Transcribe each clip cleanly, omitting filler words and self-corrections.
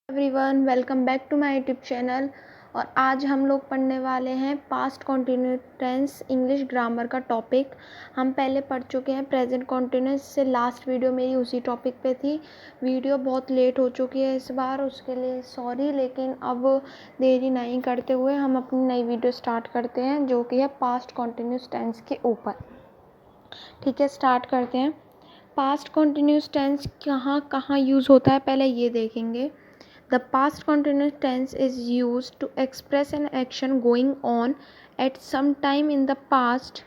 Everyone, welcome back to my YouTube channel. और आज हम लोग पढ़ने वाले हैं past continuous tense English grammar का टॉपिक। हम पहले पढ़ चुके हैं प्रेजेंट कॉन्टिन्यूस से। लास्ट वीडियो मेरी उसी टॉपिक पे थी। वीडियो बहुत लेट हो चुकी है इस बार, उसके लिए सॉरी, लेकिन अब देरी नहीं करते हुए हम अपनी नई वीडियो स्टार्ट करते हैं जो कि है पास्ट कॉन्टिन्यूस टेंस के ऊपर। ठीक है, स्टार्ट करते हैं। पास्ट कॉन्टिन्यूस टेंस कहाँ कहाँ यूज़ होता है पहले ये देखेंगे। The past continuous tense is used to express an action going on at some time in the past.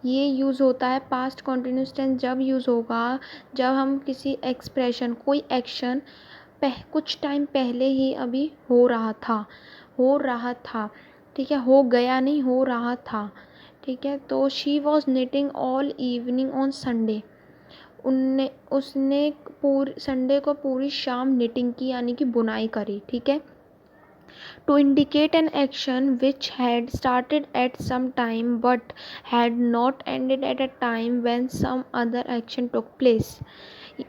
ये यूज़ होता है पास्ट कॉन्टिन्यूस टेंस जब यूज़ होगा जब हम किसी एक्सप्रेशन कोई एक्शन कुछ टाइम पहले ही अभी हो रहा था। ठीक है, हो गया नहीं, हो रहा था। ठीक है, तो she was knitting all evening on Sunday. उसने संडे को पूरी शाम निटिंग की यानी कि बुनाई करी। ठीक है, to indicate an action which had started at some time but had not ended at a time when some other action took place.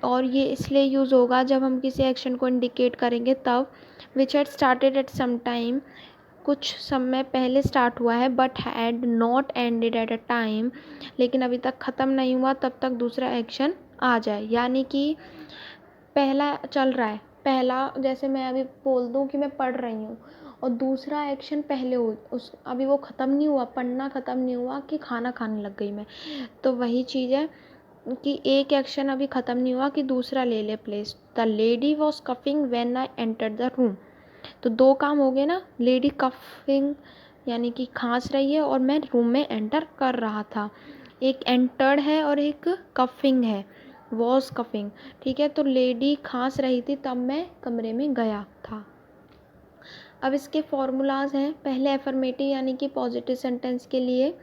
और ये इसलिए यूज़ होगा जब हम किसी एक्शन को इंडिकेट करेंगे तब। Which had started at some time, कुछ समय पहले स्टार्ट हुआ है, but had not ended at a time, लेकिन अभी तक ख़त्म नहीं हुआ तब तक दूसरा एक्शन आ जाए। यानी कि पहला चल रहा है, पहला जैसे मैं अभी बोल दूं कि मैं पढ़ रही हूँ और दूसरा एक्शन पहले हो अभी वो ख़त्म नहीं हुआ, पढ़ना ख़त्म नहीं हुआ कि खाना खाने लग गई मैं। तो वही चीज़ है कि एक एक्शन अभी ख़त्म नहीं हुआ कि दूसरा ले ले place. The lady was coughing when I entered the room. तो दो काम हो गए ना, लेडी कफिंग यानी कि खांस रही है और मैं रूम में एंटर कर रहा था। एक एंटर्ड है और एक कफिंग है, वॉज कफिंग। ठीक है, तो लेडी खांस रही थी तब मैं कमरे में गया था। अब इसके फॉर्मूलाज हैं। पहले एफर्मेटिव यानी कि पॉजिटिव सेंटेंस के लिए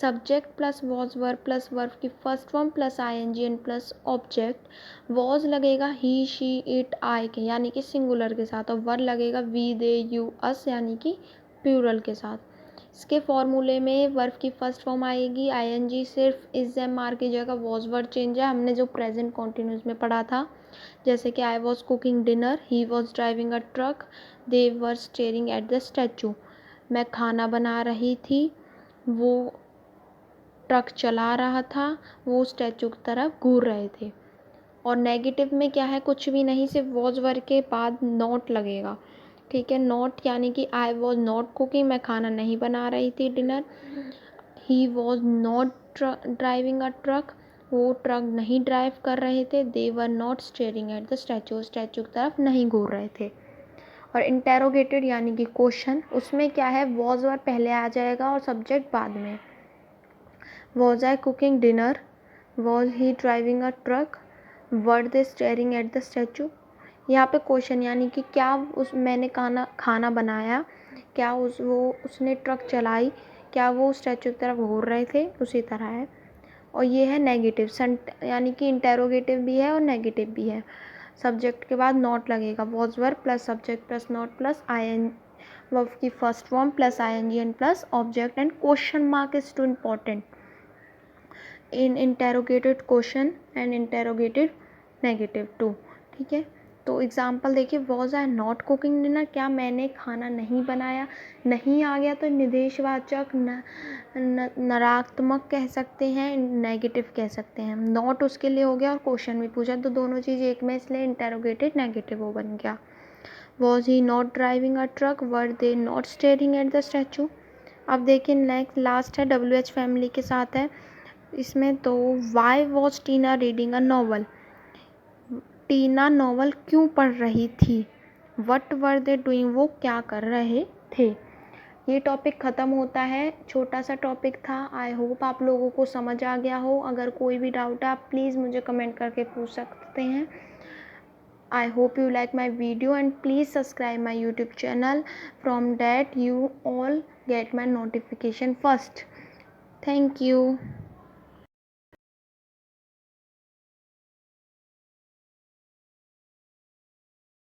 subject plus was verb plus verb की फर्स्ट फॉर्म प्लस आईएनजी एन प्लस ऑब्जेक्ट। वॉज लगेगा ही शी इट आई के यानी कि सिंगुलर के साथ, और वर्ब लगेगा वी दे यू अस यानी कि प्लूरल के साथ। इसके फॉर्मूले में वर्ब की फर्स्ट फॉर्म आएगी, आईएनजी सिर्फ इज एम आर की जगह वॉज वर्ब चेंज है, हमने जो प्रेजेंट कॉन्टिन्यूस में पढ़ा था। जैसे कि I was cooking dinner, he was driving a truck, they were steering at the statue. मैं खाना बना रही थी, वो ट्रक चला रहा था, वो स्टैचू की तरफ घूर रहे थे। और नेगेटिव में क्या है, कुछ भी नहीं, सिर्फ वॉज वर्ब के बाद नॉट लगेगा। ठीक है, नॉट यानी कि आई वॉज नॉट कुकिंग, मैं खाना नहीं बना रही थी dinner. He was not driving a truck, वो ट्रक नहीं ड्राइव कर रहे थे। They were not staring at the statue, statue की तरफ नहीं घूर रहे थे। और इंटेरोगेटेड यानी कि क्वेश्चन, उसमें क्या है, वॉज वर्ब पहले आ जाएगा और सब्जेक्ट बाद में। Was I cooking dinner, was he driving a truck, were they steering at the statue. यहाँ पे क्वेश्चन यानी कि क्या मैंने खाना बनाया, क्या उसने ट्रक चलाई, क्या वो स्टैचू की तरफ घूर रहे थे, उसी तरह है। और ये है नेगेटिव यानी कि इंटेरोगेटिव भी है और नेगेटिव भी है। सब्जेक्ट के बाद नॉट लगेगा, was verb plus subject plus not plus I verb की फर्स्ट फॉर्म प्लस आईएनजी एन plus object and question mark is too important in interrogated question and interrogated negative too. ठीक है, तो एग्जाम्पल देखिए, was I not cooking dinner, क्या मैंने खाना नहीं बनाया। नहीं आ गया तो निर्देशवाचक नकारात्मक कह सकते हैं, नेगेटिव कह सकते हैं। नॉट उसके लिए हो गया और क्वेश्चन भी पूछा, तो दोनों चीज़ एक में, इसलिए इंटेरोगेटेड नेगेटिव वो बन गया। Was he not driving a truck, were they not staring at the statue. अब देखिए नेक्स्ट लास्ट है, WH फैमिली के साथ है इसमें। तो why was Tina reading a novel, Tina novel क्यों पढ़ रही थी। वट वर दे डूइंग, वो क्या कर रहे थे। ये टॉपिक ख़त्म होता है, छोटा सा टॉपिक था। आई होप आप लोगों को समझ आ गया हो। अगर कोई भी डाउट है आप प्लीज़ मुझे कमेंट करके पूछ सकते हैं। I hope you like my video and please subscribe my YouTube channel. From that you all get my notification first. Thank you.